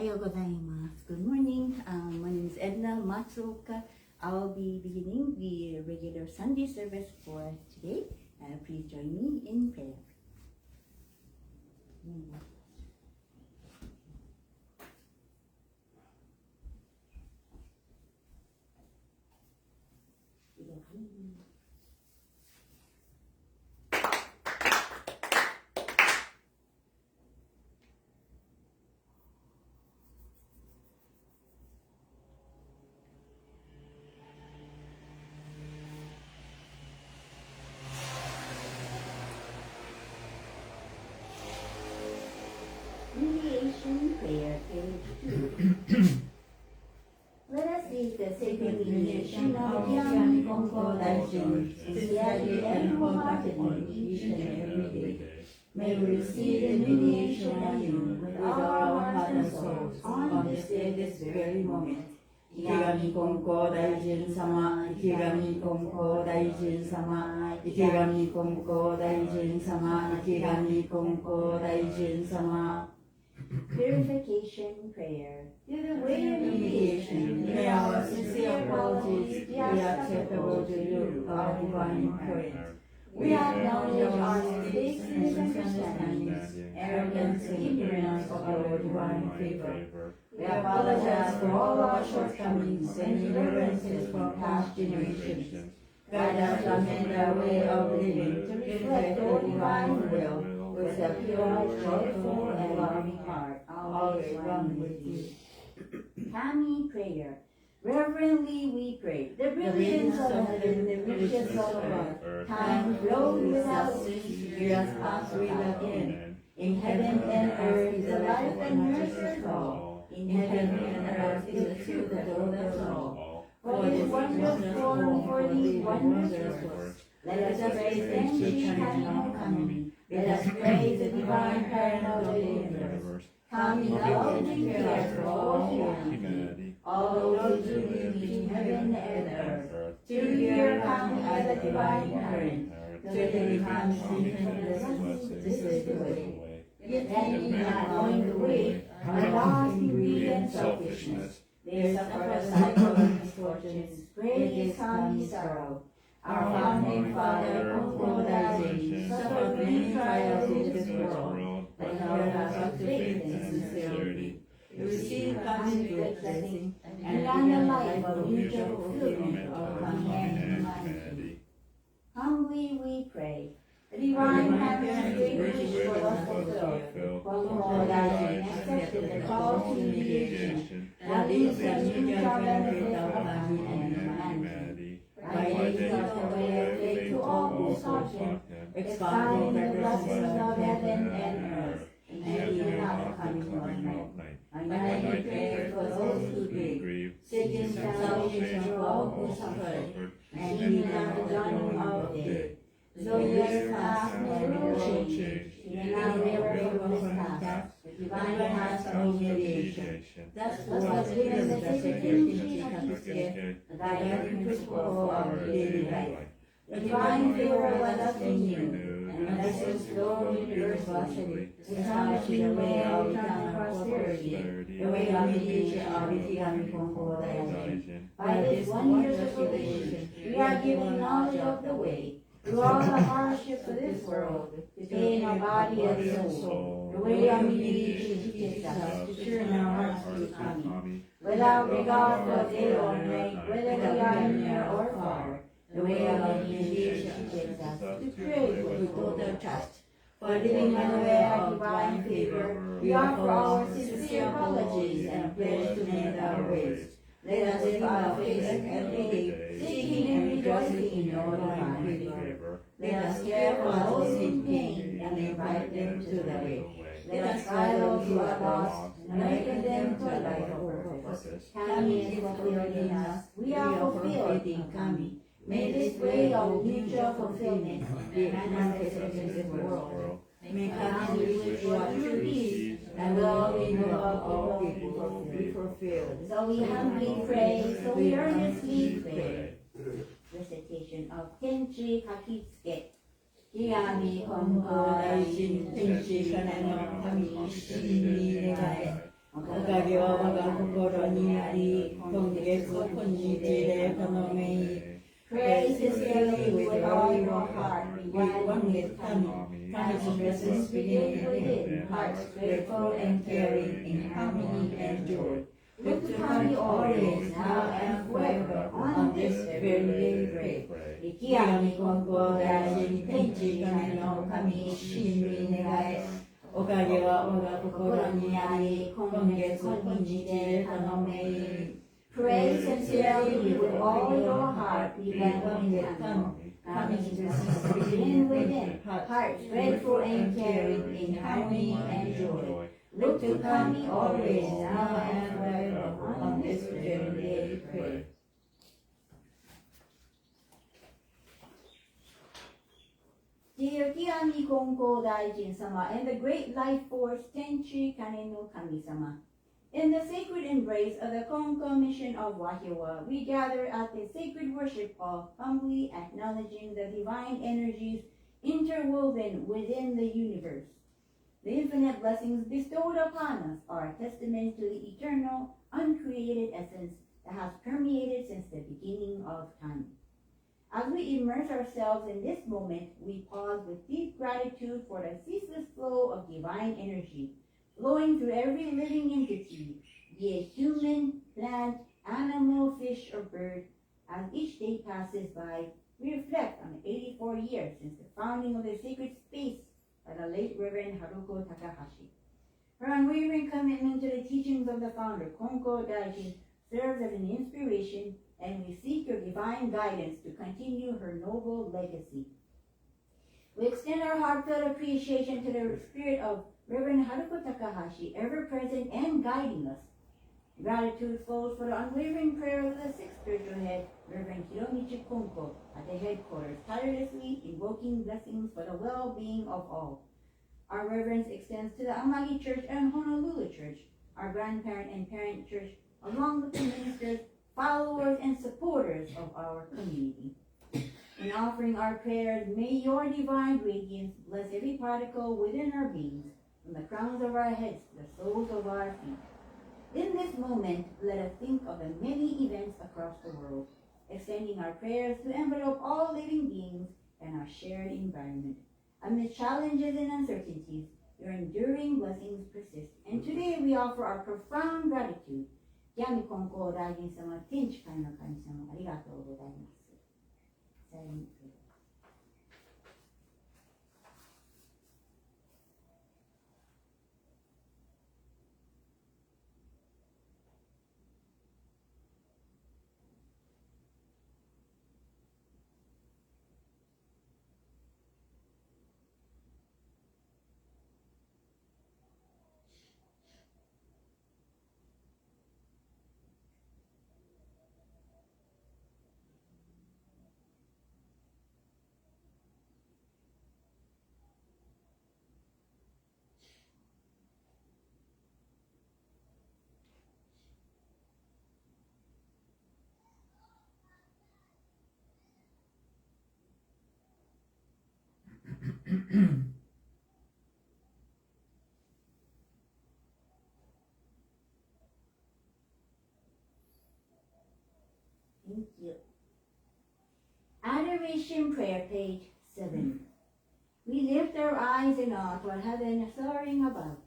Ohayou gozaimasu. Good morning. My name is Edna Matsuoka. I'll be beginning the regular Sunday service for today. Please join me in prayer. Mediation Prayer, page 2. Let us read the sacred mediation of Yano Konko Daijin, sincerely and wholeheartedly each and every day. May we receive the mediation of you with all our hearts and souls on this day, this very moment. Ikigami Konko Daijin Sama, Ikigami Konko Daijin Sama, Ikigami Konko Daijin Sama, Ikigami Konko Daijin Sama. Purification Prayer. Through the way of mediation, may our sincere apologies be acceptable to you, our divine parent. We acknowledge our mistakes and misunderstandings, arrogance and ignorance of your divine favor. We apologize for all our shortcomings and ignorances from past generations. Guide us to amend our way of living to reflect your divine will with a pure, joyful, and loving heart, always one with you. Kami Prayer. Reverently we pray. The brilliance of heaven, the riches of earth, time flowed without cease, years pass without end. In heaven and earth is the life and mercy of all. In heaven and earth is the truth that doeth all. For this wondrous form, for these wondrous works, let us praise Tenchi Kami Kami. Let us praise the divine parent of the universe. Kami loving cares for all humanity, all those who live in heaven and earth. To hear Kami as a divine parent, so that they become sinless, this is the way. Yet many not knowing the way are lost in greed and selfishness. They suffer a cycle of misfortunes, great is Kami's sorrow. Our founding father, Konko Daijin, suffered many trials in this world, but held us to faith and sincerity. We received Kami's great blessing and learned a life of mutual fulfillment of Kami and humanity. Humbly we pray. The divine parent's great wish was fulfilled. Konko Daijin accepted the call to mediation that leads to the mutual benefit of Kami and humanity. By leading us the way of faith to all who sought him, expounding the blessings of heaven and earth, and he not coming of night. United prayer for those who grieve, seeking salvation for all who suffered, and he not the dawning of day. Though years pass, no change, he now never was past. The divine has no mediation. Thus was given the sacred Tenchi, the guiding principle of our daily life. The divine favor was us in you, and blessings flowed universally, establishing the way of eternal prosperity, the way of mediation of Ikigami Konko Daijin. By this wondrous relation, we are given knowledge of the way. Through all the hardships of this world, to gain our body and soul, the way of mediation teaches us to turn our hearts to Kami. Without regard for day or night, whether we are near or far, the way of mediation teaches us to pray with total trust. For living unaware of divine favor, we offer our sincere apologies and pledge to mend our ways. Let us live our faith every day, seeking and rejoicing in your divine favor. Let us care for those in pain and invite them to the way. Let us guide those who are lost and awaken them to a life of purpose. Kami is fulfilled in us. We are fulfilled in Kami. May this way of mutual fulfillment be manifested in this world. May Kami reach your true peace, and all we know of all people be fulfilled. So we humbly pray, so we earnestly pray. Recitation of Tenchi Kakitsuke. Ikigami Konko Daijin Tenchi Kanano Kami Ishi ni Negae. おかかげは我が心にあり、今月今日でこのめい。Pray sincerely with all your heart, be one with Kami. Kami's presence begin within, hearts grateful and caring, in harmony and joy. Look to Kami always, now and forever, on this very day pray. 生きやみ根高大臣、天地神の神一心に願え。おかげは我が心にあり、今月今日で頼めい。Pray sincerely with all your heart, be one with Kami. Kami's presence begin within, hearts grateful and caring, in harmony and joy. Look to Kami always, now and forever, on this very day pray. Dear Kiyami Konko Daijin-sama and the great life force Tenchi Kane no Kami-sama, in the sacred embrace of the Konko mission of Wahiawa, we gather at the sacred worship hall, humbly acknowledging the divine energies interwoven within the universe. The infinite blessings bestowed upon us are a testament to the eternal, uncreated essence that has permeated since the beginning of time. As we immerse ourselves in this moment, we pause with deep gratitude for the ceaseless flow of divine energy, flowing through every living entity, be it human, plant, animal, fish, or bird. As each day passes by, we reflect on the 84 years since the founding of the sacred space by the late Reverend Haruko Takahashi. Her unwavering commitment to the teachings of the founder, Konko Daijin, serves as an inspiration, and we seek your divine guidance to continue her noble legacy. We extend our heartfelt appreciation to the spirit of Reverend Haruko Takahashi, ever present and guiding us. Gratitude flows for the unwavering prayer of the sixth spiritual head, Reverend Hiromichi Konko, at the headquarters, tirelessly invoking blessings for the well-being of all. Our reverence extends to the Amagi Church and Honolulu Church, our grandparent and parent church, along with the ministers, followers, and supporters of our community. In offering our prayers, may your divine radiance bless every particle within our beings, from the crowns of our heads to the soles of our feet. In this moment, let us think of the many events across the world, extending our prayers to envelop all living beings and our shared environment. Amid challenges and uncertainties, your enduring blessings persist. And today we offer our profound gratitude. Yami Konko Daijin-sama, Tenchi Kane no Kami-sama, arigatou gozaimasu. Silent prayer. Thank you. Adoration Prayer, page 7. We lift our eyes in awe toward heaven soaring above.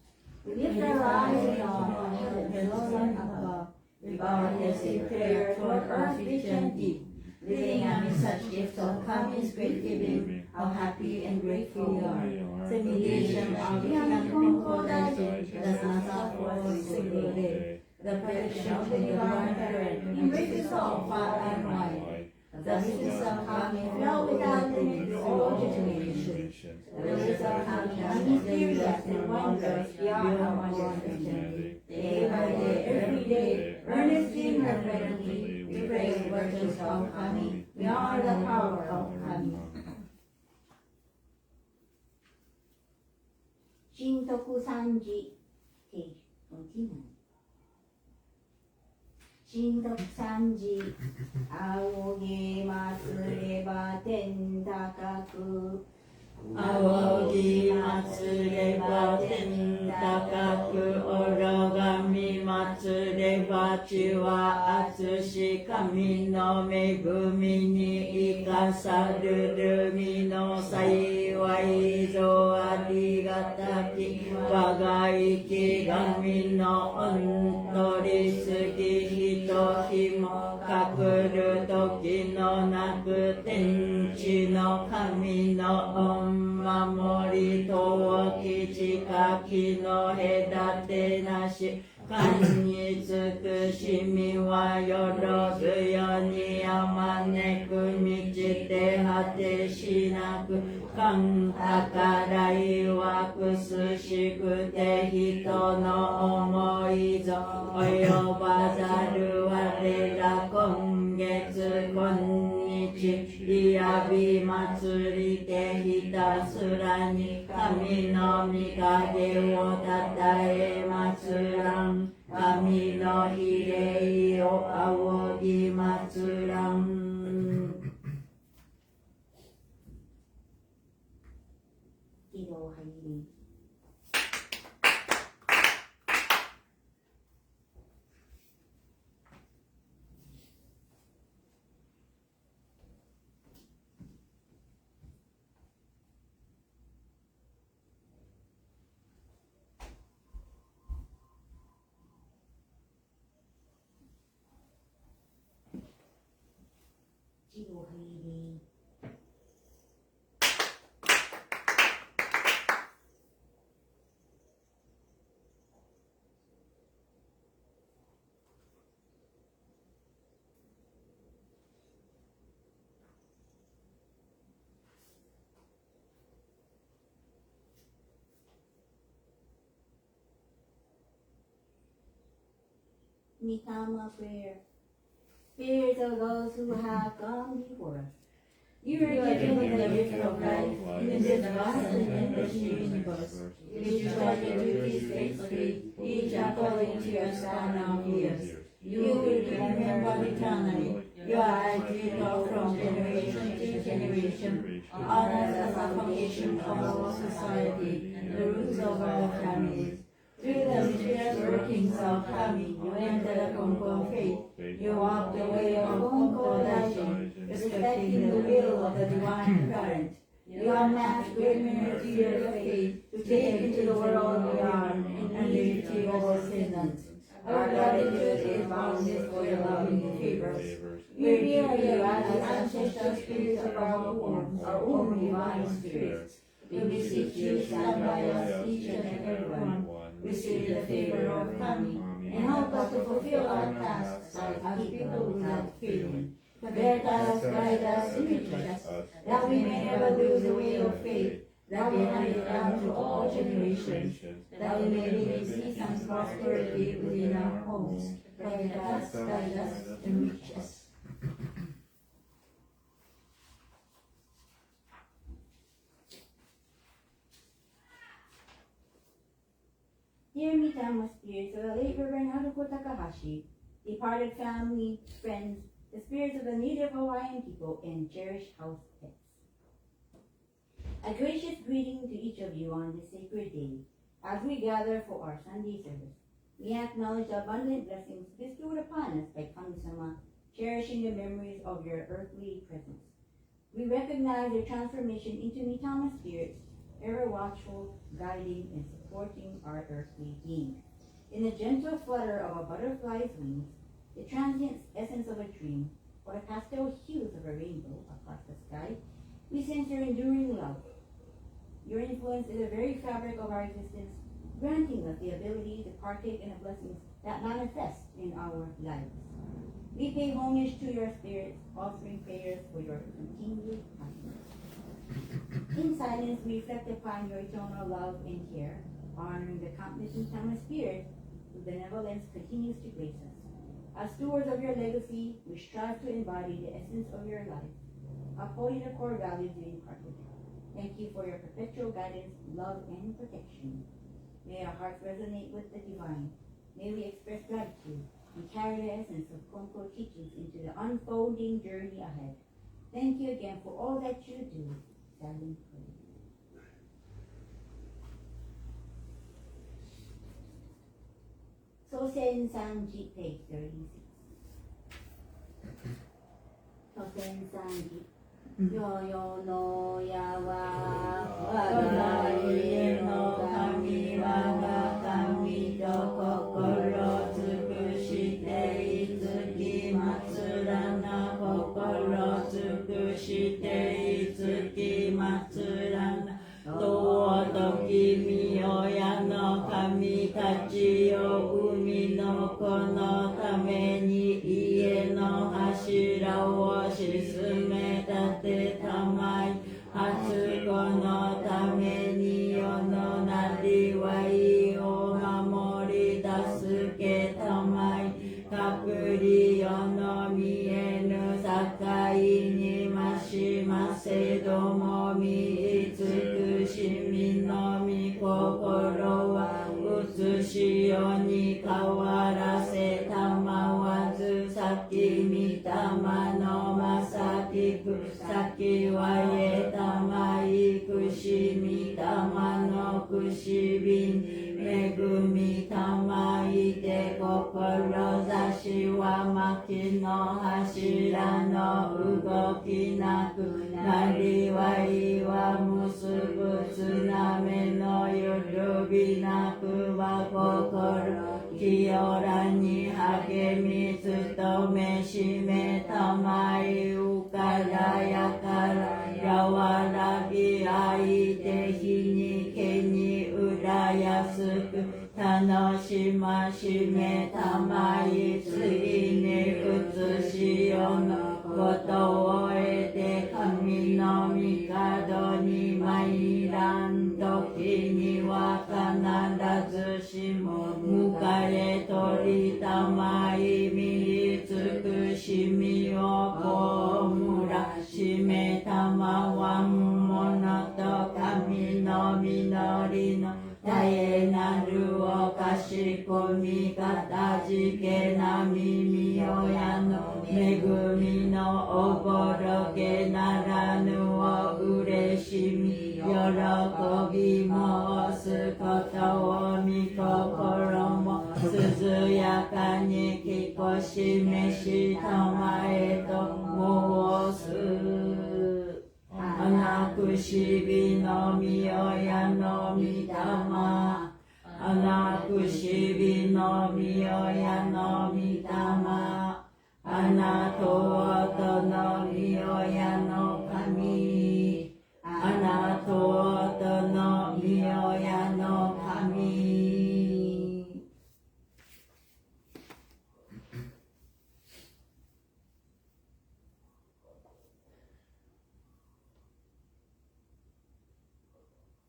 We lift our eyes in awe toward heaven soaring above. We bow our heads in prayer toward earth rich and deep. Living amid such gifts of Kami's great giving, how happy and grateful we are. Simulation of Yano Konko Daijin does not stop for a single day. The protection of the divine parent embraces all far and wide. The blessings of Kami flow without limit to all generations. The blessings of Kami are mysterious and wondrous beyond our understanding. Day by day, every day, earnestly and reverently, we praise the virtues of Kami. We honor the power of Kami. Shintoku Sanji, page 29. 神徳三時仰ぎ祭れば天高く仰ぎ祭れば天高く拝みばちは厚し神の恵みに生かさるるみの幸いぞありがたき我が生き神の御取りすぎひとひもかくる時のなく天地の神の御守りとき近きの隔てなし神に尽くしみはよろずよにあまねく満ちて果てしなく神計らいはくすしくて人の思いぞ及ばざる我ら今月今日いやび祭りてひたすらに神の御影をたたえ祭らん神の比例を仰ぎ祭らん喜怒哀乐。喜怒哀乐。Mitama prayer. Spirits of those who have gone before us. You are given the gift of life in this vast and endless universe. You discharge your duties faithfully, each according to your span of years. You will be remembered eternally. Your eyes reach from generation to generation, honored as a foundation of our society, the roots of our families. Through the mysterious workings of Kami, you enter the Konko faith. You walk the way of Konko Daishin, respecting the will of the divine current. You unmask great miracles of faith to take into the world beyond and liberty of all sinners. Our gratitude is boundless for your loving favors. We revere you as the ancestral spirits of our own divine spirits. We beseech you, stand by us, each and every one. Receive the favor of Kami, and help us to fulfill our tasks as people without failing. Protect us, guide us, teach us, that we may never lose the way of faith, that we hand it down to all generations, that we may live in peace and prosperity within our homes. Protect us, guide us, and reach us. Dear Mitama spirits of the late Reverend Haruko Takahashi, departed family, friends, the spirits of the native Hawaiian people, and cherished house pets. A gracious greeting to each of you on this sacred day. As we gather for our Sunday service, we acknowledge the abundant blessings bestowed upon us by kamki-sama, cherishing the memories of your earthly presence. We recognize your transformation into Mitama spirits, ever watchful, guiding, and supporting our earthly beings. In the gentle flutter of a butterfly's wings, the transient essence of a dream, or the pastel hues of a rainbow across the sky, we sense your enduring love. Your influence is the very fabric of our existence, granting us the ability to partake in the blessings that manifest in our lives. We pay homage to your spirits, offering prayers for your continued happiness. In silence, we reflect upon your eternal love and care, honoring the countless Mitama spirits whose benevolence continues to grace us. As stewards of your legacy, we strive to embody the essence of your life, upholding the core values you imparted. Thank you for your perpetual guidance, love, and protection. May our hearts resonate with the divine. May we express gratitude and carry the essence of Konko teachings into the unfolding journey ahead. Thank you again for all that you do. Silent prayer. 祖先三時 page 36祖先三時世々の矢は我が家の神我が神と心尽くしていつき祭らな心尽くしていつき祭らな尊き御親の神たちよ海の子のために家の柱を沈め立てたまい初子のために世のなりわいを守り助けたまい隠り世の見えぬ境にましませども見尽くしみのみ心は写し世に変わらせたまわず先見たまのまさきく先はえたまいくしみたまのくしびに恵みたまいて志は薪の柱の動きなくなりわいは結ぶつなめのゆるびなくは心清らに励み努めしめたまいうからやから和らぎ相手日にけに浦安く楽しましめたまい次に移し世のことを得て神の帝に参らん時には必ずしも迎え取りたまい見尽くしみをこむらしめたまわんものと神の実りの絶えなるおかしこみかたじけな耳親の恵みのおぼろげならぬをうれしみ喜び申すことをみ心も涼やかにきこしめしたまえと申す穴くしびのみ親のみ霊穴くしびのみ親のみ霊穴と音のみ親の神穴と音のみ親の神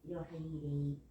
よはいり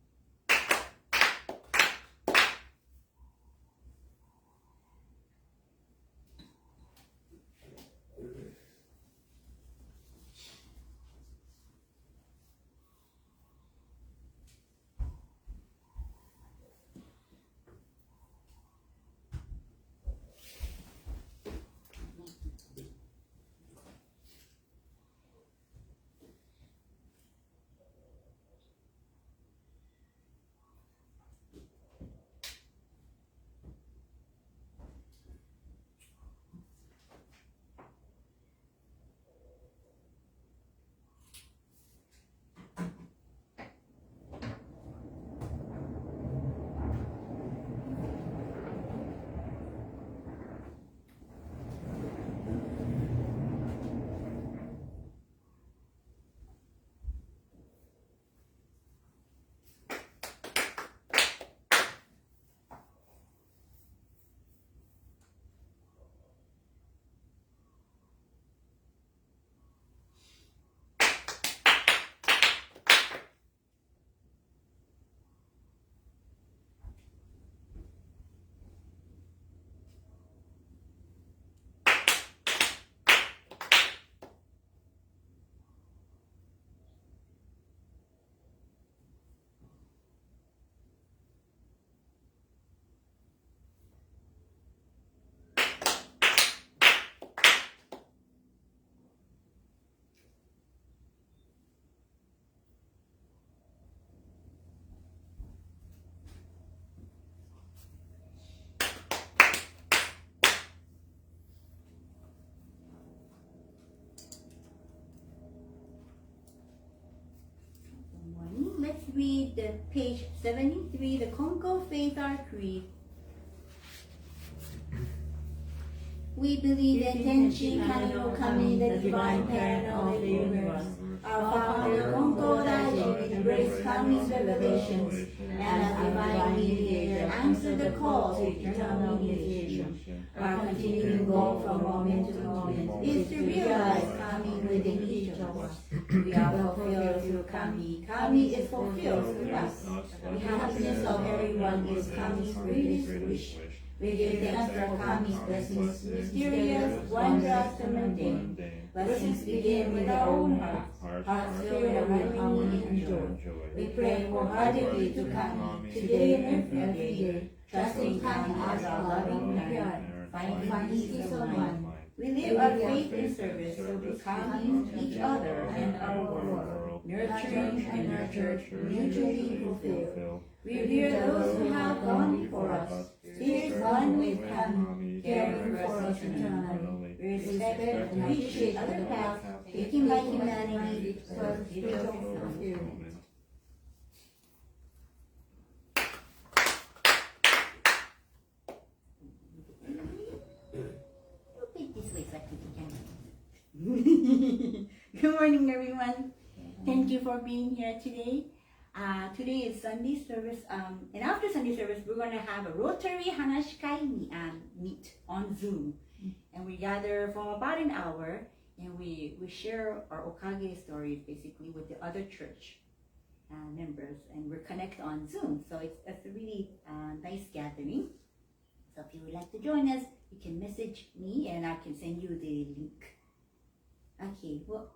read the page 73, the Konko Faith Our Creed. We believe in Tenchi Kami no Kami, the divine parent of the universe. Our founder Konko Daiji, with grace Kami's revelations, and as divine mediator, answered the call to eternal initiation. Our continuing goal from moment to moment is to realize Kami within each of us. We are fulfilled through Kami. Kami is fulfilled through us. The happiness of everyone is Kami's greatest wish. We give thanks for Kami's blessings, mysterious, wondrous, and mundane. Blessings begin with our own hearts, hearts filled with harmony and joy. We pray wholeheartedly to Kami, today and every day, trusting Kami as our loving parent, finding peace of mind. We live our faith in service to Kami, each other, and our world, nurturing and nurtured, mutually fulfilled. We revere those who have gone before us, spirits one with Kami, caring for us eternally. We respect and appreciate other paths taken by humanity for spiritual fulfillment. Good morning, everyone. Thank you for being here today. Today is Sunday service, and after Sunday service, we're going to have a Rotary Hanashikai meet on Zoom. And we gather for about an hour, and we share our Okage stories basically with the other church members, and we connect on Zoom. So it's a really nice gathering. So if you would like to join us, you can message me, and I can send you the link. Okay, well,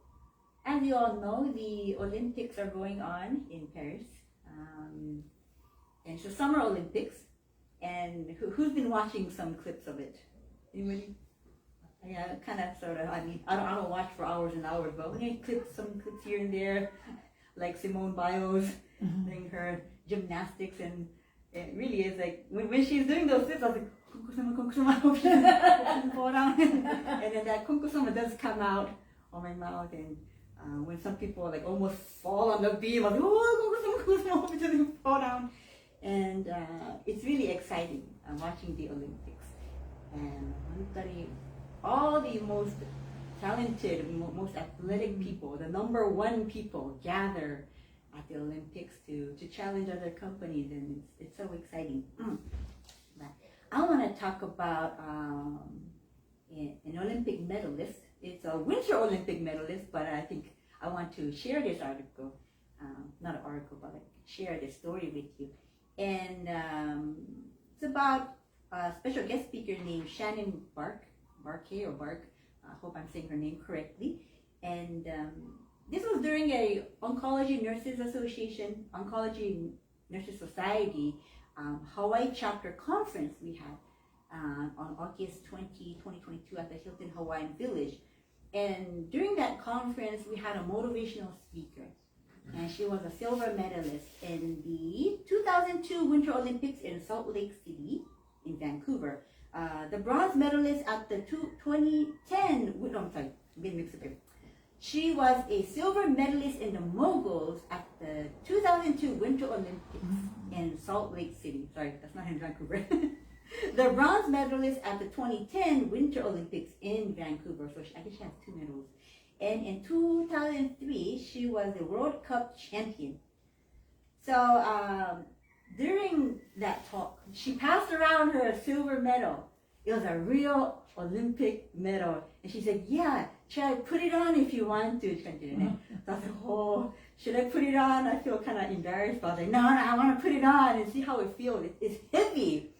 as you all know, the Olympics are going on in Paris, and it's the Summer Olympics. And who's been watching some clips of it? Anybody? Yeah, kind of, sort of. I mean, I don't watch for hours and hours, but when you some clips here and there, like Simone Biles doing her gymnastics, and it really is like when she's doing those clips, I was like, Konko-sama, I hope she doesn't fall down. And then that Konko-sama does come out on my mouth, and when some people like almost fall on the beam, I was like, oh, Konko-sama, hope it doesn't fall down. And it's really exciting watching the Olympics. And all the most talented, most athletic people, the #1 people gather at the Olympics to challenge other companies, and it's so exciting. But I want to talk about an Olympic medalist. It's a Winter Olympic medalist, but I think I want to share this article, not an article, but I share this story with you. And it's about a special guest speaker named Shannon Bark. I hope I'm saying her name correctly. And this was during a Oncology Nurses Association, Oncology Nurses Society Hawaii chapter conference we had on August 20, 2022 at the Hilton Hawaiian Village. And during that conference, we had a motivational speaker. And she was a silver medalist in the 2002 Winter Olympics in Salt Lake City in Vancouver. The bronze medalist at the 2010, no, I'm sorry, I'm getting mixed up here. She was a silver medalist in the moguls at the 2002 Winter Olympics in Salt Lake City. Sorry, that's not in Vancouver. The bronze medalist at the 2010 Winter Olympics in Vancouver. So I guess she has 2 medals. And in 2003, she was the World Cup champion. So during that talk, she passed around her silver medal. It was a real Olympic medal. And she said, yeah, should I put it on if you want to? So I was like, oh, should I put it on? I feel kind of embarrassed, but I was like, no, I want to put it on and see how it feels. It's heavy.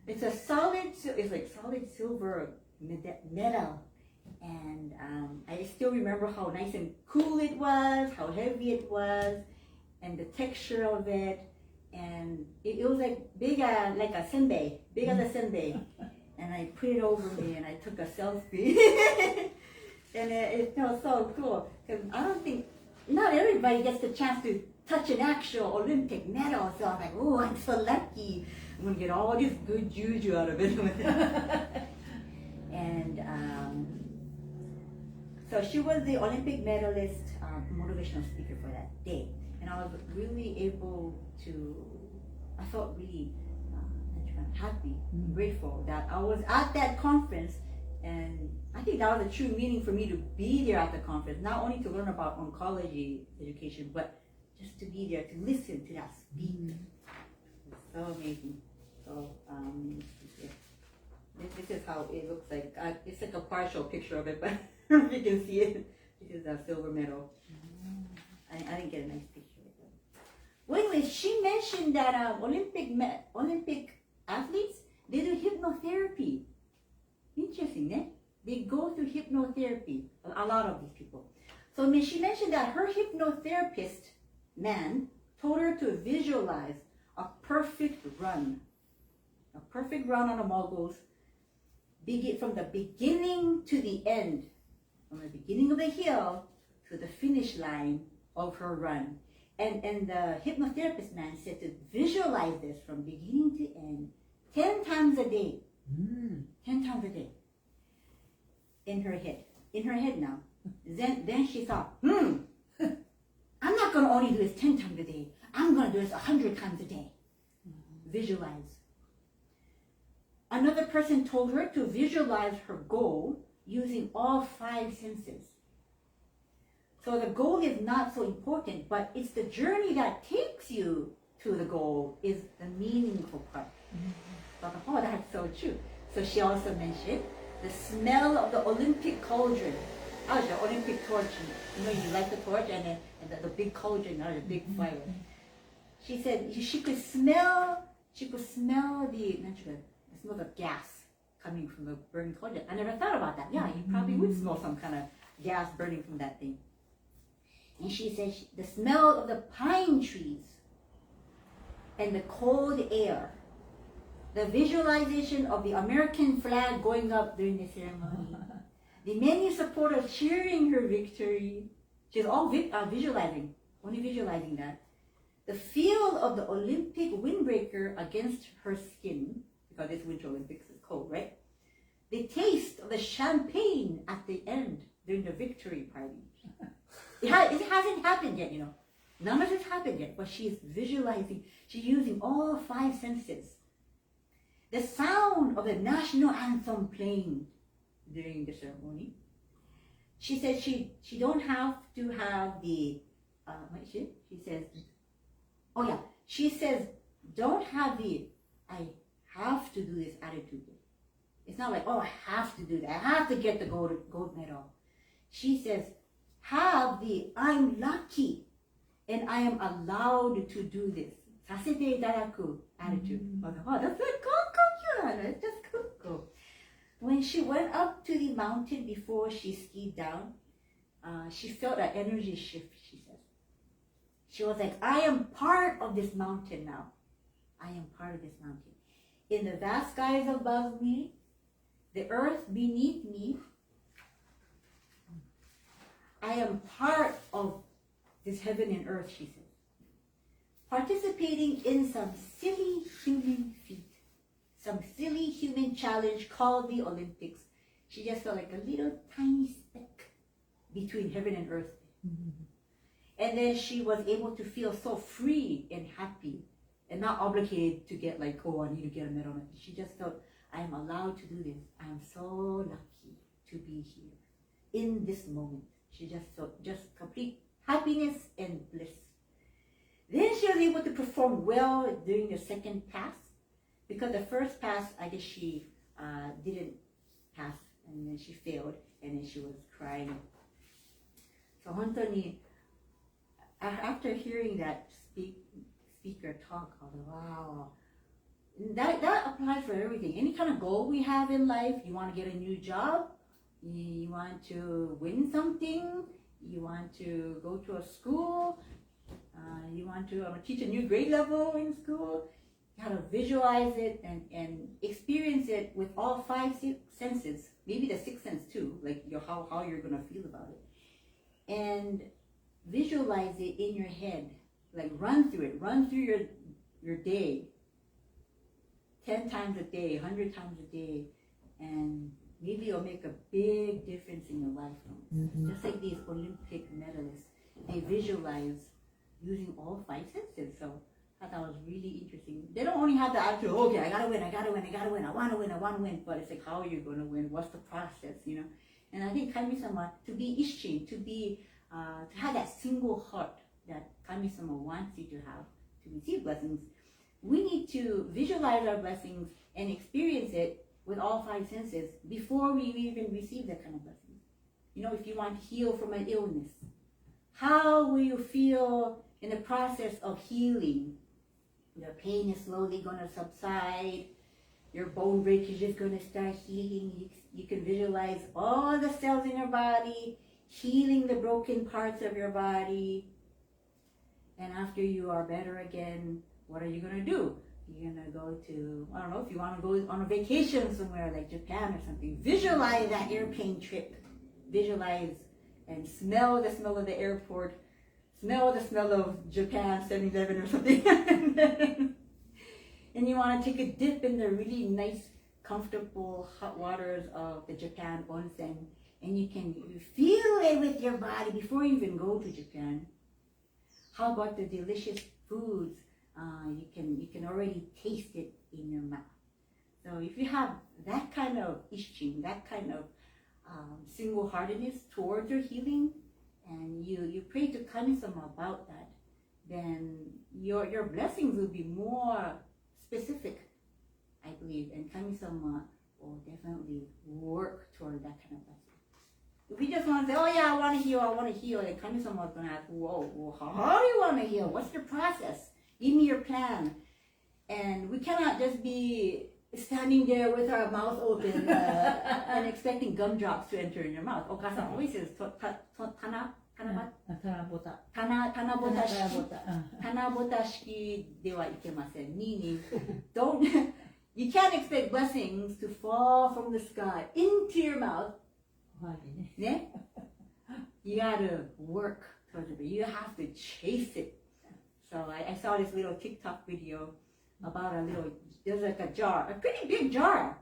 It's a solid silver medal. And I still remember how nice and cool it was, how heavy it was, and the texture of it. And it was like big, like a senbei, big as a senbei. And I put it over me and I took a selfie. And it felt so cool. Because I don't think, not everybody gets the chance to touch an actual Olympic medal. So I was like, oh, I'm so lucky. I'm going to get all this good juju out of it. And so she was the Olympic medalist motivational speaker for that day. And I was really able to, I felt really happy and grateful that I was at that conference. And I think that was a true meaning for me to be there at the conference, not only to learn about oncology education, but just to be there, to listen to that speak. It's so amazing. So this is how it looks like. It's like a partial picture of it, but if you can see it, this is a silver medal. I didn't get a nice picture of it. Well, anyway, she mentioned that Olympic athletes, they do hypnotherapy. Interesting, eh? They go through hypnotherapy, a lot of these people. So she mentioned that her hypnotherapist man told her to visualize a perfect run on the moguls, from the beginning to the end, from the beginning of the hill to the finish line of her run. And the hypnotherapist man said to visualize this from beginning to end 10 times a day. 10 times a day. In her head now. Then she thought, I'm not going to only do this 10 times a day. I'm going to do this 100 times a day. Visualize. Another person told her to visualize her goal using all 5 senses. So the goal is not so important, but it's the journey that takes you to the goal is the meaningful part. Oh, that's so true. So she also mentioned the smell of the Olympic cauldron. Oh, the Olympic torch. You know, you light the torch and the big cauldron, the big fire. She said she could smell the gas coming from the burning cauldron. I never thought about that. Yeah, you probably would smell some kind of gas burning from that thing. And she said the smell of the pine trees and the cold air, the visualization of the American flag going up during the ceremony, the many supporters cheering her victory. She's all visualizing, only visualizing that. The feel of the Olympic windbreaker against her skin, because this Winter Olympics is cold, right? The taste of the champagne at the end during the victory party. It hasn't happened yet, you know. None of this happened yet, but she's visualizing. She's using all 5 senses. The sound of the national anthem playing during the ceremony. She said she don't have to have the, she says don't have the, I have to do this attitude. It's not like, oh, I have to do that. I have to get the gold medal. She says, have the, I'm lucky and I am allowed to do this. Sasete itadaku attitude. Oh, that's like Konko. That's just Konko. When she went up to the mountain before she skied down, she felt an energy shift, she says. She was like, I am part of this mountain now. I am part of this mountain. In the vast skies above me, the earth beneath me, I am part of this heaven and earth, she says. Participating in some silly human feat, some silly human challenge called the Olympics. She just felt like a little tiny speck between heaven and earth. And then she was able to feel so free and happy and not obligated to get like, oh, I need to get a medal. She just felt, I am allowed to do this. I am so lucky to be here in this moment. She just felt just complete happiness and bliss. Then she was able to perform well during the second pass, because the first pass, I guess she didn't pass, and then she failed, and then she was crying. So, 本当に, after hearing that speaker talk, I was like, wow. That applies for everything. Any kind of goal we have in life, you want to get a new job, you want to win something, you want to go to a school, you want to teach a new grade level in school, you have to visualize it and experience it with all 5 senses, maybe the 6th sense too, like how you're going to feel about it. And visualize it in your head, like run through your day, 10 times a day, 100 times a day, and maybe it'll make a big difference in your life. Just like these Olympic medalists, they visualize using all five senses. So I thought that was really interesting. They don't only have the actual, okay, I gotta win, I wanna win, but it's like, how are you gonna win? What's the process, you know? And I think kami-sama, to be isshin, to have that single heart that kami-sama wants you to have to receive blessings, we need to visualize our blessings and experience it with all five senses before we even receive that kind of blessings. You know, if you want to heal from an illness, how will you feel in the process of healing? The pain is slowly going to subside. Your bone breakage is going to start healing. You can visualize all the cells in your body, healing the broken parts of your body. And after you are better again, what are you going to do? You're going to go to, I don't know, if you want to go on a vacation somewhere like Japan or something, visualize that airplane trip. Visualize and smell the smell of the airport, smell the smell of Japan 7-Eleven or something. And you want to take a dip in the really nice, comfortable hot waters of the Japan onsen. And you can feel it with your body before you even go to Japan. How about the delicious foods? You can already taste it in your mouth. So if you have that kind of isshin, that kind of single-heartedness towards your healing, and you pray to kami-sama about that, then your blessings will be more specific, I believe, and kami-sama will definitely work toward that kind of blessing. If we just want to say, oh yeah, I want to heal, and kami-sama is going to ask, whoa, how do you want to heal? What's your process? Give me your plan. And we cannot just be standing there with our mouth open and expecting gumdrops to enter in your mouth. Okasan always says, tanabota shiki dewa ikemasen. Meaning, you can't expect blessings to fall from the sky into your mouth. Ne? You gotta work towards it. You have to chase it. So I saw this little TikTok video about there's like a jar, a pretty big jar.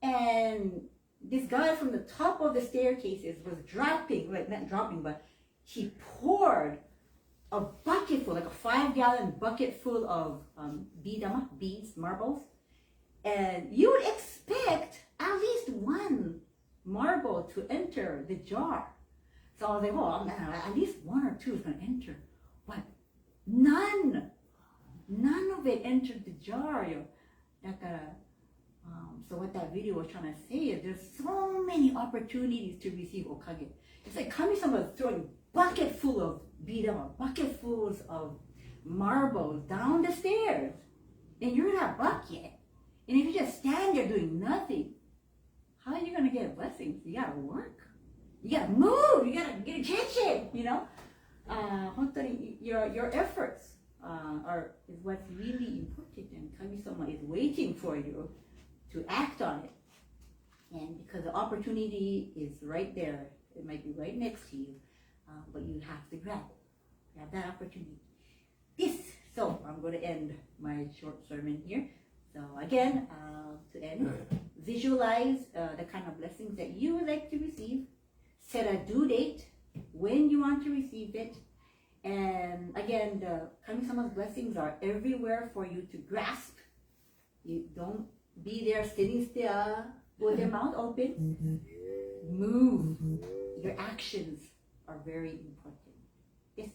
And this guy from the top of the staircases was dropping, like not dropping, but he poured a bucket full, like a 5-gallon bucket full of beads, marbles. And you would expect at least one marble to enter the jar. So I was like, oh, at least one or two is going to enter. But none of it entered the jar. So what that video was trying to say is there's so many opportunities to receive okage. It's like kami-sama is throwing bucket full of bidama, bucketfuls of marbles down the stairs, and you're not buck yet. And if you just stand there doing nothing, how are you gonna get blessings? You gotta work. You gotta move. You gotta get attention. You know, your efforts is what's really important, and kami-sama is waiting for you to act on it. And because the opportunity is right there, it might be right next to you, but you have to grab it. You have that opportunity. So I'm going to end my short sermon here. So again, to end, visualize the kind of blessings that you would like to receive. Set a due date when you want to receive it. And again, the kami-sama's blessings are everywhere for you to grasp. You don't be there sitting still with your mouth open. Move. Your actions are very important. Yes.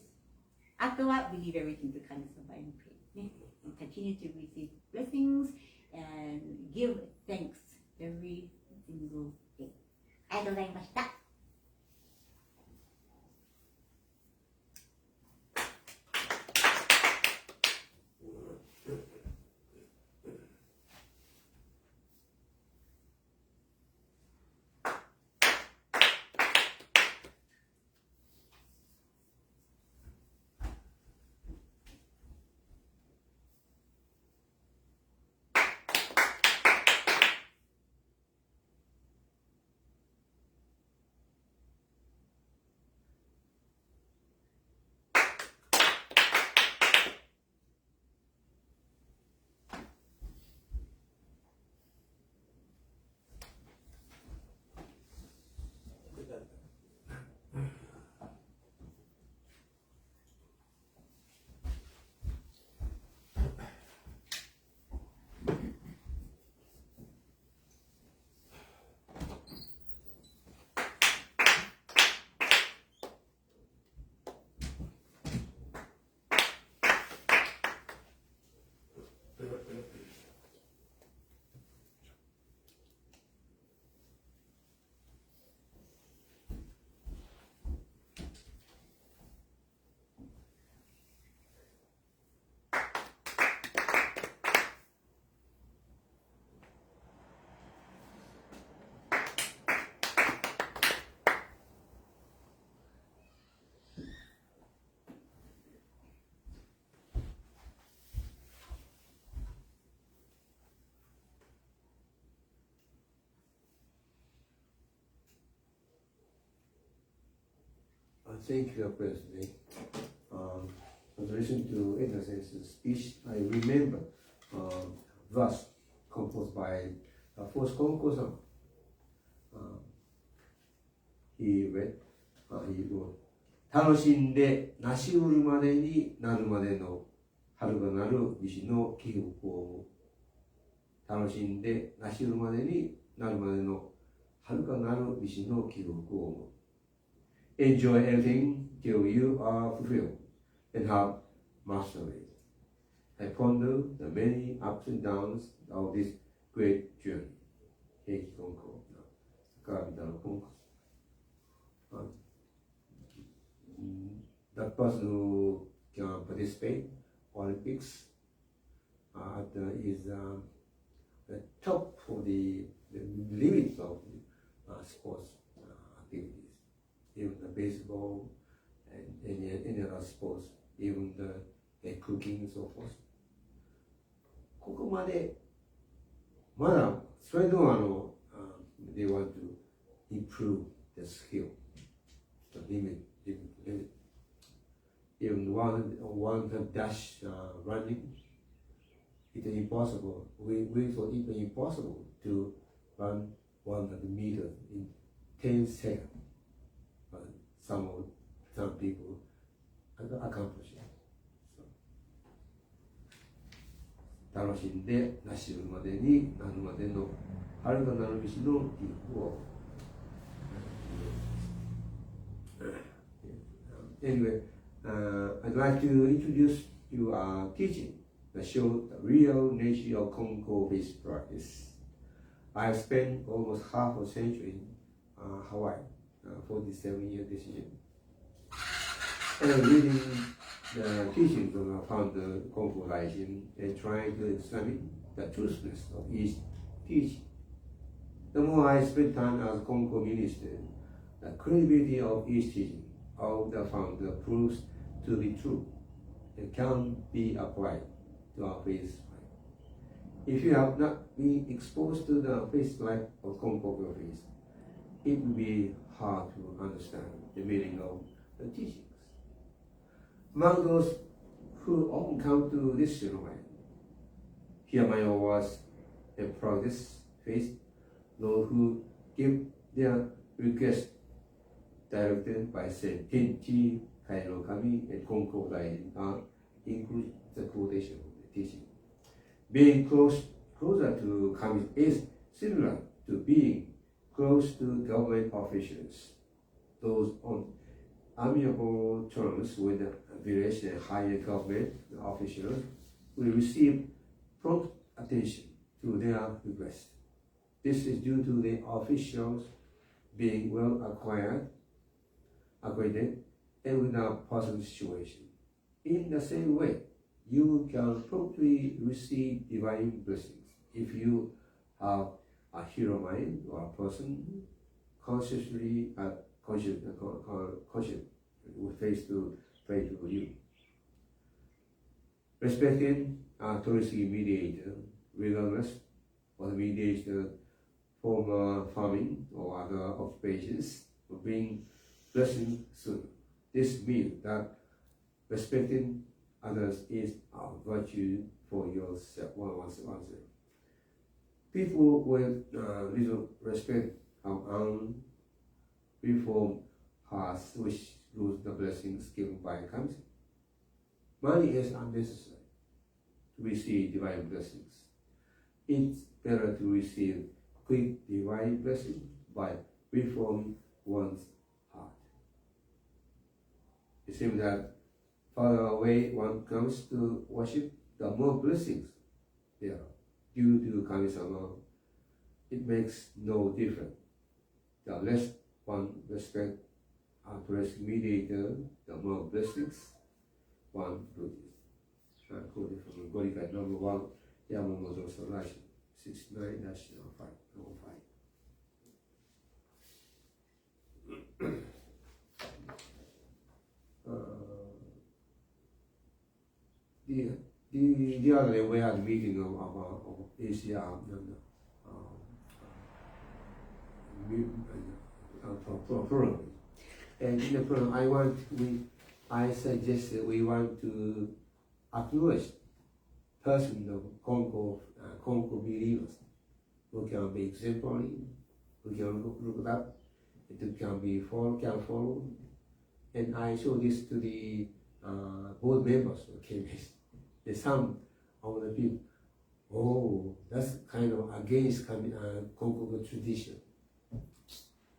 After that, we leave everything to kami-sama and pray. And continue to receive blessings and give thanks every single day. ありがとうございました。thank you, President. As I listened to Edna Sensei's speech, I remember verse composed by first Konko-sama. He read, he wrote, 楽しんで成し得るまでになるまでの遥かなる道の起伏を生む。楽しんで成し得るまでになるまでの遥かなる道の起伏を生む。Enjoy everything till you are fulfilled and have mastered it. I ponder the many ups and downs of this great journey. 兵器根校の高見田の根校。That person who can participate Olympics is the top for the limits of sports activities. Even the baseball and any other sports, even the cooking and so forth. ここまでまだそれでもthey want to improve the skill, the limit. Even one dash running, it's impossible. We thought it impossible to run 100 meters in 10 seconds. But some people accomplish it. So, 楽しんで成し得るまでになるまでの遥かなる道の起伏を。Anyway, I'd like to introduce you a teaching that shows the real nature of Konko-based practice. I have spent almost half a century in Hawaii, 47-year decision. And reading the teachings of our founder Konko Daishin and trying to examine the truthness of each teaching. The more I spend time as Konko minister, the credibility of each teaching of the founder proves to be true and can be applied to our faith life. If you have not been exposed to the faith life of Konko faith, it will be hard to understand the meaning of the teachings. Among those who often come to this ceremony, hear my words and practice faith, those who give their request directed by Saint Kinchi, Kaino Kami, and Konko Daishin include the quotation of the teaching. Being closer to Kami is similar to being close to government officials. Those on amiable terms with the village and higher government officials will receive prompt attention to their request. This is due to the officials being well acquainted and with a personal situation. In the same way, you can promptly receive divine blessings if you have a hero mind or a person consciously with face to pray to you. Respecting a touristic mediator, regardless of the mediator former farming or other occupations, will bring blessing soon. This means that respecting others is a virtue for oneself. People with little respect have unreformed hearts which lose the blessings given by Kami. Money is unnecessary to receive divine blessings. It's better to receive quick divine blessing by reforming one's heart. It seems that farther away one comes to worship, the more blessings there are. Due to Kami-sama, it makes no difference. The less one respects a touristic mediator, the more blessings one produces. I'm quoting from Gorikai number 1, Yamamoto Sorashi, 69-505. The other day we had a meeting of ACR program. And in the program, I suggested we want to acknowledge person of Konko believers who can be exemplary, who can look up, it can be follow. And I showed this to the board members of KBS. Some of the people, oh, that's kind of against Konko tradition.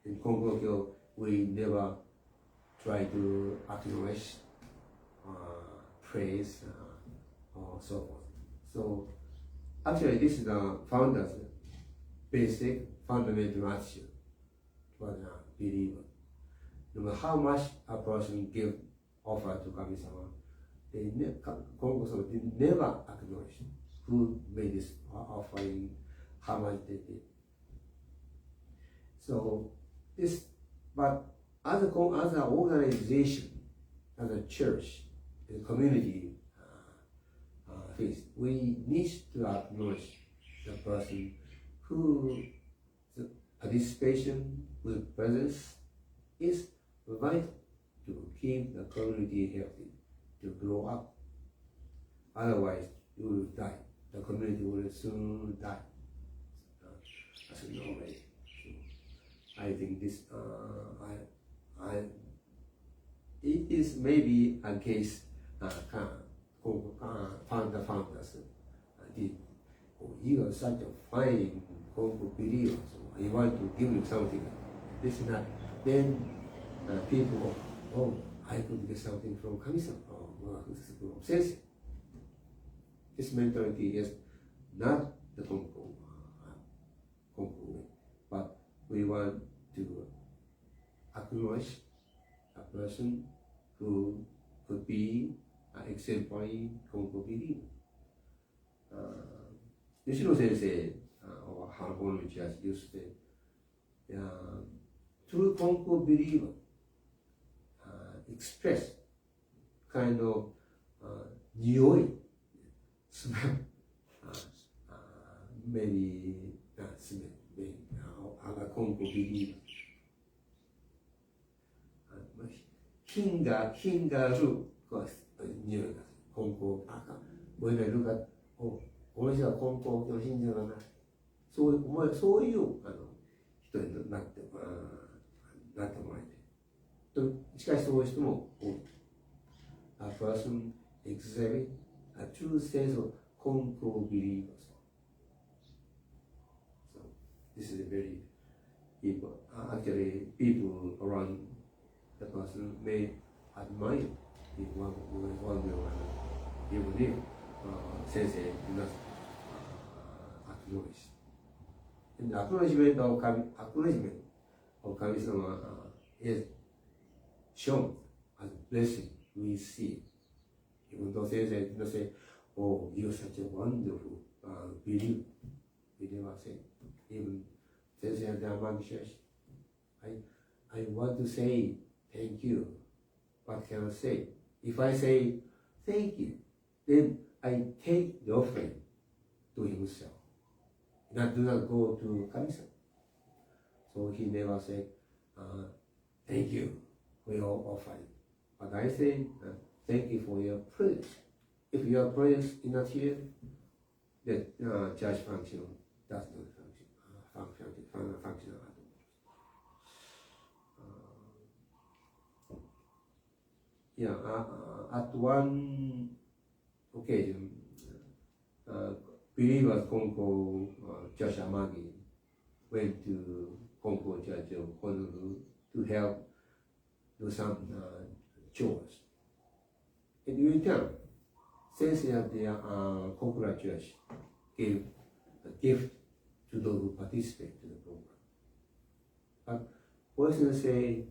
In Konko, we never try to acknowledge, praise, or so forth. So actually, this is the founder's basic fundamental attitude toward a believer. No matter how much a person give offer to Kami-sama, Konko-sama never acknowledge who made this offering, how much they did. So this, but as an organization, as a church, a community faith, we need to acknowledge the person whose participation with presence is vital to keep the community healthy, to grow up. Otherwise, you will die. The community will soon die. As you know already. So I think this, it is maybe a case founders did. Oh, you are such a fine Konko believer, so I want to give you something. This and that. Then people, oh, I could get something from Kami-sama, or from Sensei. This mentality is not the Konko way, but we want to acknowledge a person who could be an exemplary Konko believer. Yano Sensei or Harmon Church used to say, true Konko believer express kind of 匂い smell, maybe not smell, maybe other Konko believer. 品がある匂いが根高赤。When I look at, お、この人は根高の信者だな。そういう人になってもらいたい。しかしそういう人も多い。A person exhibit a true sense of Konko believers. So this is a very people. Actually, people around the person may admire in one way or another, even if Sensei do not acknowledge. And the acknowledgement of Kami-sama is shown as a blessing. We see, even though Sensei did not say, "Oh, you are such a wonderful believer," we never say. Even Sensei and the Among Church, I want to say thank you. What can I say? If I say thank you, then I take the offering to himself. Do not go to Kami-sama. So he never said, thank you for your offering. But I say, thank you for your prayers. If your prayers is not here, then church function does not function at all. Yeah, at one occasion, believers Konko Church Amagi went to Konko Church of Honolulu to help do some chores. In return, Sensei at the Kokura Church gave a gift to those who participate in the program. But what Sensei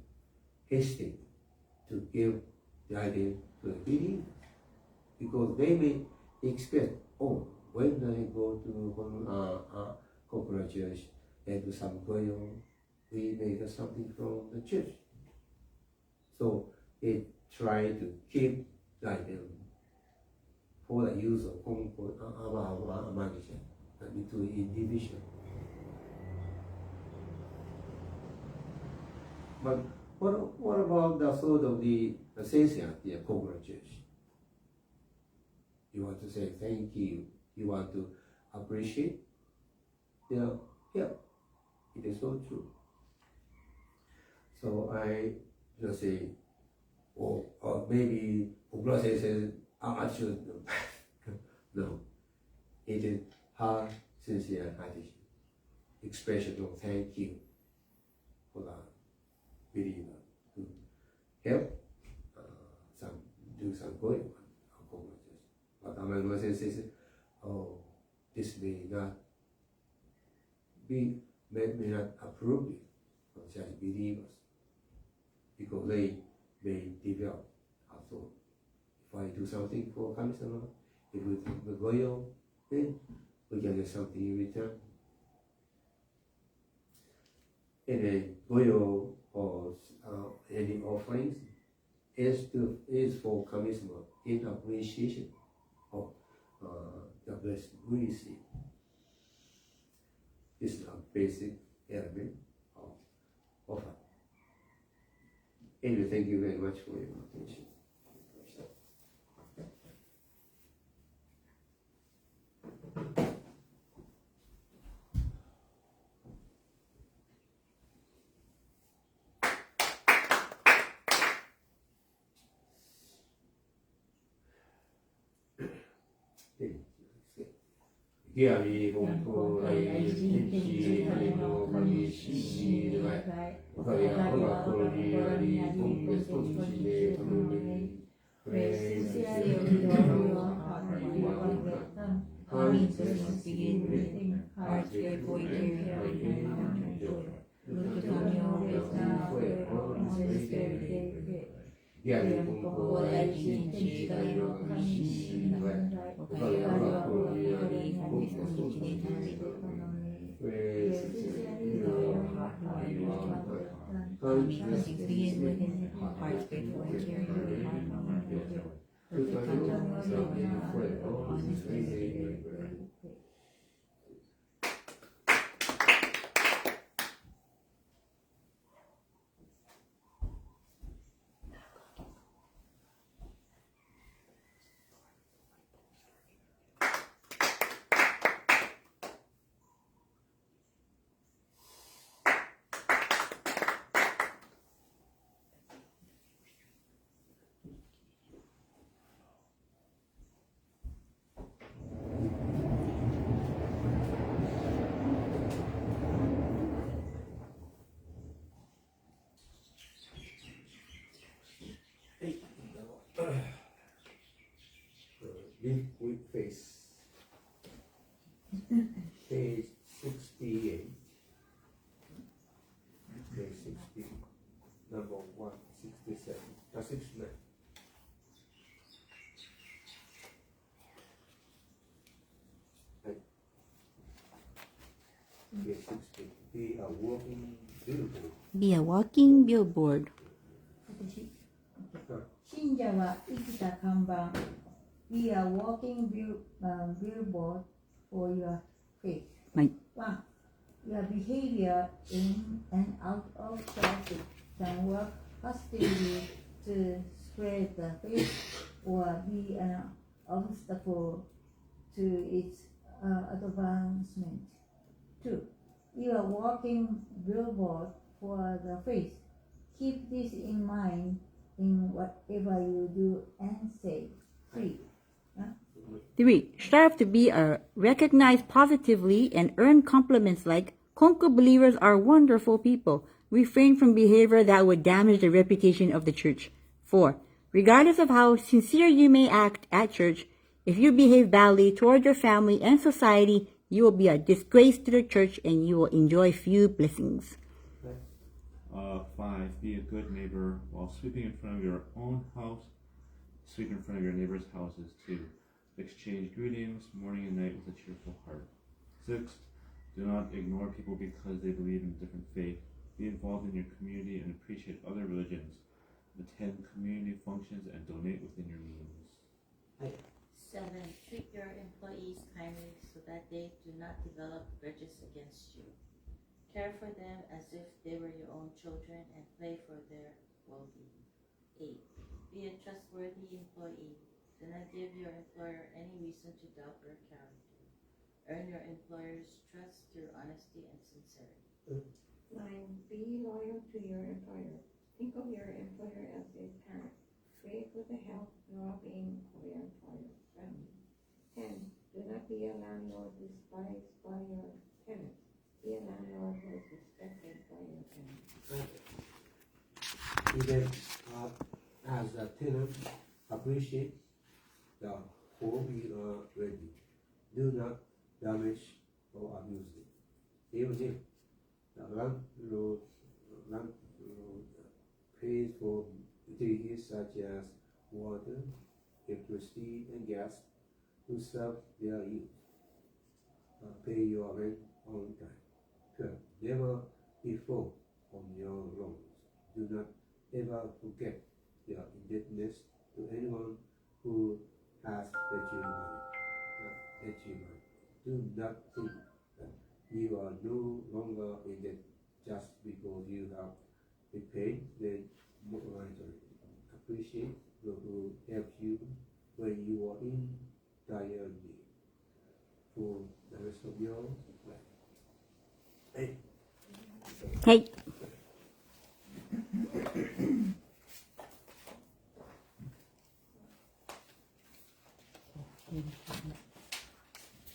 hesitated to give the idea to the believers, because they may expect, oh, when I go to Kokura Church and do some goyo, we may get something from the church. So they try to keep the idea for the use of Konko Amagi between individuals. But What about the thought of the sensei at the congratulation? You want to say thank you. You want to appreciate. Yeah, it is so true. So I just say, or maybe Okura says, actually, no. It is her sincere attitude, expression of thank you for the believer to help do some good one. But Yano Sensei says, oh, this may not approve it from such believers because they may develop a thought. If I do something for kamki-sama, if we take the goyo, then we can get something in return. And then goyo or any offerings is for kamki-sama in appreciation of the blessing we receive. This is a basic element of offer. Anyway, thank you very much for your attention. Kiami Konko ai Ichi no Kami Shishi Nai Wahiawa Kori Ari Konko Sonchi Ne Kamuni Praise Consciousness begin within, hearts grateful, look to Kamyo with now, on this very day. Kiami Konko ai Ichi no Kami Shishi Nai Wahiawa Kori Ari Konko Sonchi Ne Consciousness begin within, hearts grateful and caring, look to Kamyo with now, on this very day. Live with face. Page 68. Page 60. Number 167. 69. Page 60. Be a walking billboard. Be a walking billboard. 信者は生きた看板 Be a walking billboard for your faith. はい。 1. Your behavior in and out of traffic can work positively to spread the faith or be an obstacle to its advancement. 2. You are walking billboard for the faith. Keep this in mind in whatever you do and say. 3. 3. Strive to be recognized positively and earn compliments like, Konko believers are wonderful people. Refrain from behavior that would damage the reputation of the church. 4. Regardless of how sincere you may act at church, if you behave badly toward your family and society, you will be a disgrace to the church and you will enjoy few blessings. 5. Be a good neighbor while sweeping in front of your own house. Sweep in front of your neighbor's houses too. Exchange greetings morning and night with a cheerful heart. 6. Do not ignore people because they believe in a different faith. Be involved in your community and appreciate other religions. Attend community functions and donate within your means. 7. Treat your employees kindly so that they do not develop grudges against you. Care for them as if they were your own children and play for their well-being. 8. Be a trustworthy employee. Do not give your employer any reason to doubt your character. Earn your employer's trust through honesty and sincerity. 9. Be loyal to your employer. Think of your employer as a parent. Pray for the health and well-being of your employer's family. 10. Do not be a landlord despised by your tenants. Be a landlord who is respected by your tenants. Even as a tenant, appreciate the home you are renting. Do not damage or abuse it. Even if the landlord pays for utilities such as water, electricity, and gas to serve their use. Pay your rent on time. 12. Never default on your loans. Do not ever forget your indebtedness to anyone who has lent you money. Do not think that you are no longer in debt just because you have repaid them monetarily. Appreciate those who helped you when you were in dire need for the rest of your life. Hey. はい。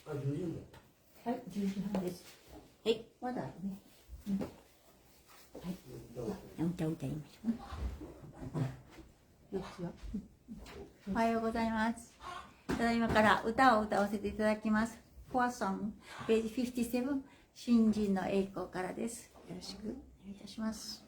あ、10時だ。はい、10時半です。はい、まだあるね。うん、はい。歌いましょう。よしよ。おはようございます。ただいまから歌を歌わせていただきます。フォアソング、ページ57、新人の栄光からです。よろしくお願いいたします。「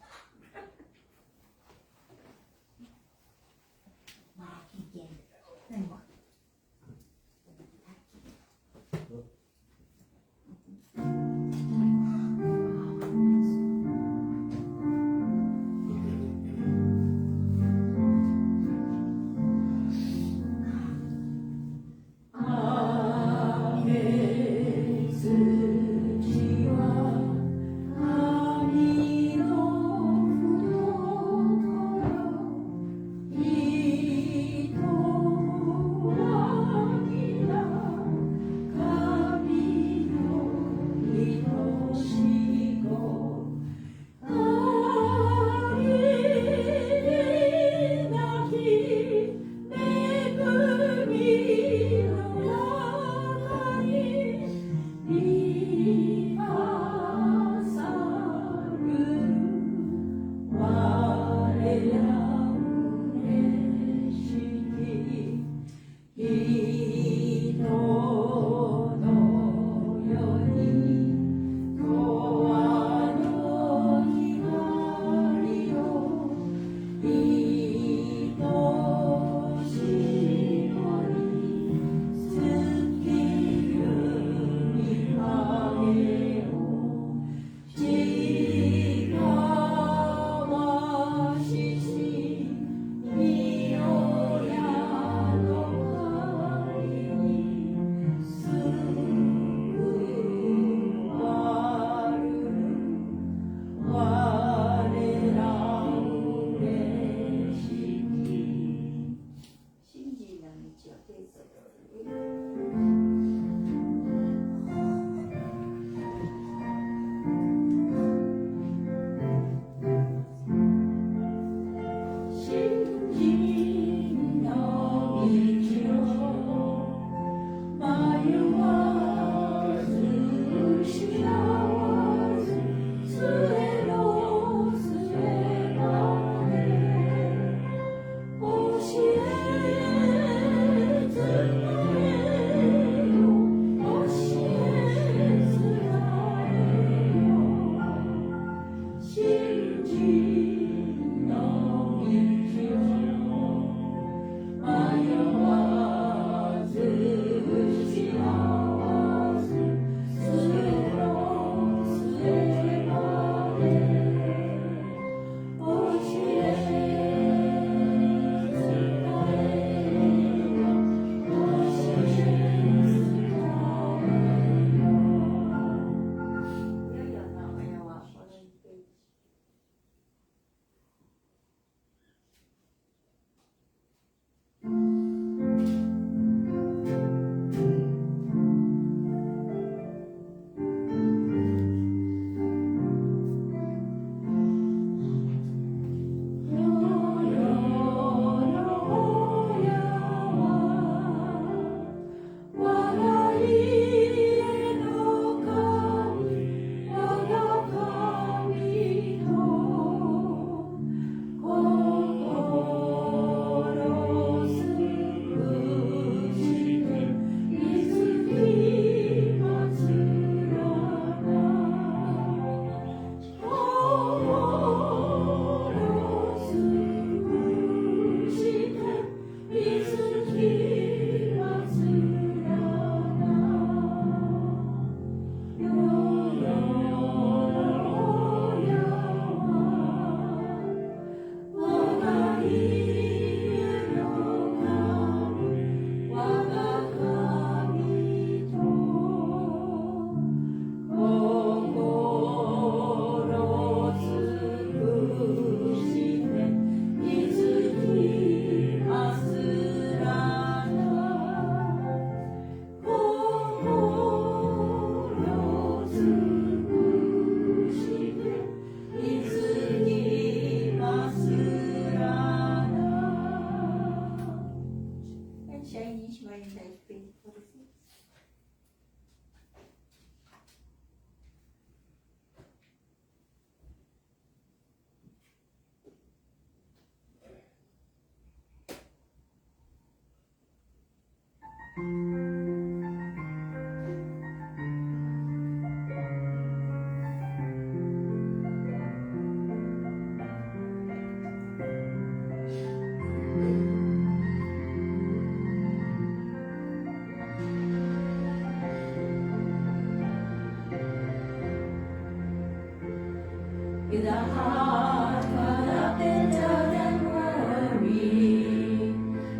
with a heart caught up in doubt and worry.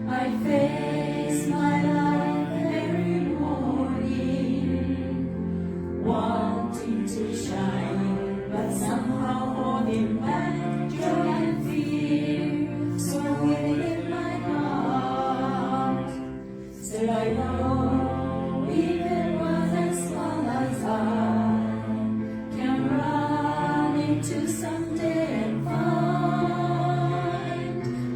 I face my life every morning, wanting to shine, but somehow holding back joy and fear, so within my heart. Still I know, even one as small as I can run into someday and find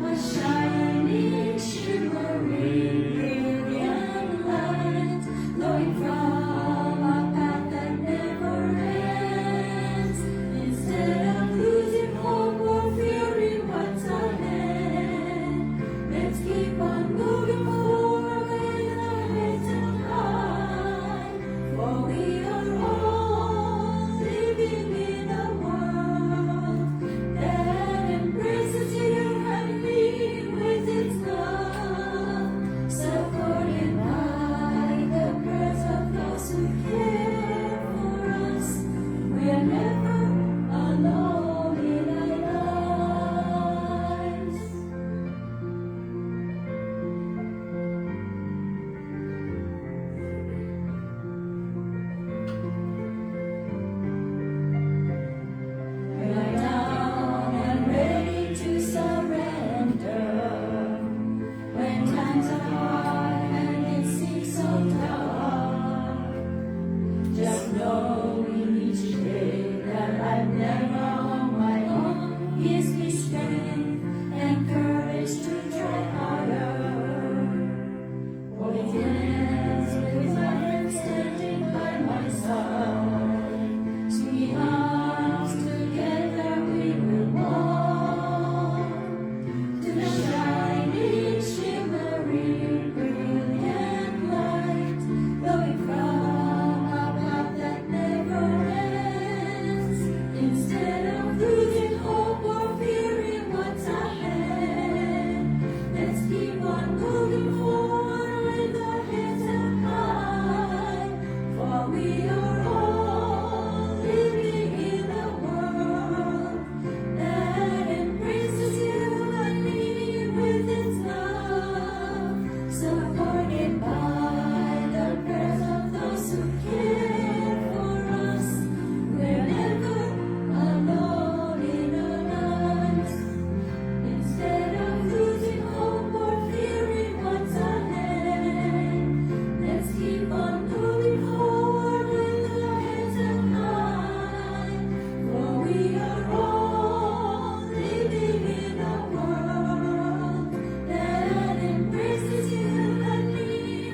a shining, shimmering, brilliant light glowing from a path that never ends. Instead of losing hope or fearing what's ahead, let's keep on moving forward with our heads held high, for we are all living in a world that embraces you and me with its love, supported by the prayers of those who care for us. We are never alone in our lives. When I'm down and ready to surrender, when times are hard and it seems so dark, just knowing each day that I'm never on my own gives me strength and courage to try harder. Holding hands with my friends standing by my side, sweet arms together we will walk to the shining, shimmering, brilliant light glowing from a path that never ends. Instead of losing hope or fearing what's ahead, let's keep on moving forward with our heads held high, for we are all living in a world that embraces you and me with its love, supported by the prayers of those who care for us. We're never alone in our lives. Instead of losing hope or fearing what's ahead, let's keep on moving forward with our heads held high, for we are all living in a world that embraces you and me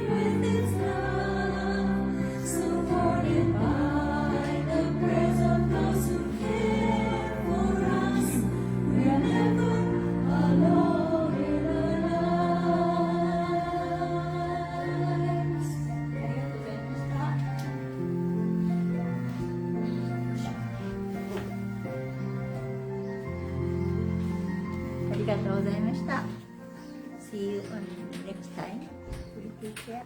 with its love, supported by the prayers of those who care for us. We are never alone in our lives. ありがとうございました。See you on next time. Take care.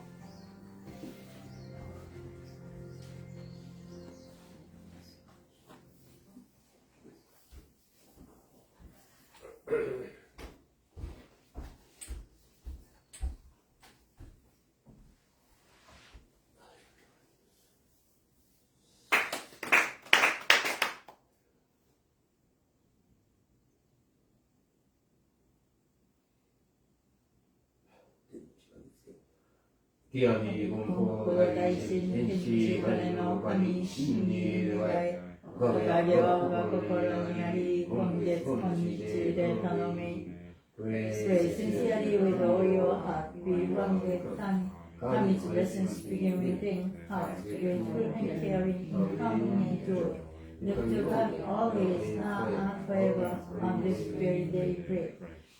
Dear me, Konko大神天地金の神真に願い、おかげは我が心にあり、今月今日で頼み。Pray sincerely with all your heart, be one with tongue. Come its blessings begin within, heart, grateful and caring, in harmony and joy. Look to God always, now and forever, on this very day pray.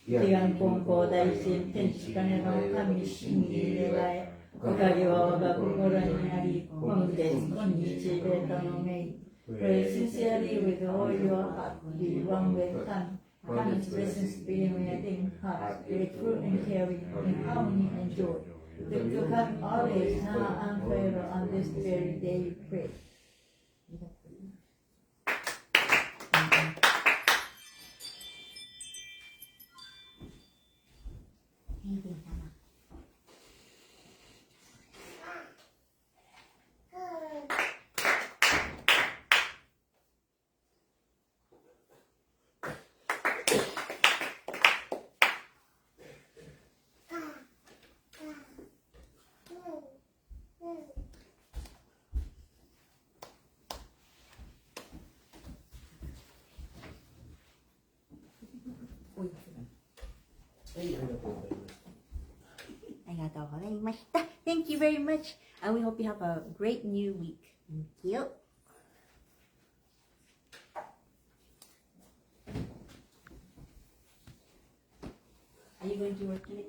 Dear Konko大神天地金の神真に願い、おかげは我が心にあり、今月今日で頼み。Pray sincerely with all your heart, be one with tongue. Come its blessings begin within, heart, grateful and caring, in harmony and joy. Look to God always, now and forever, on this very day pray. Thank you very much. And we hope you have a great new week. Thank you. Are you going to work today?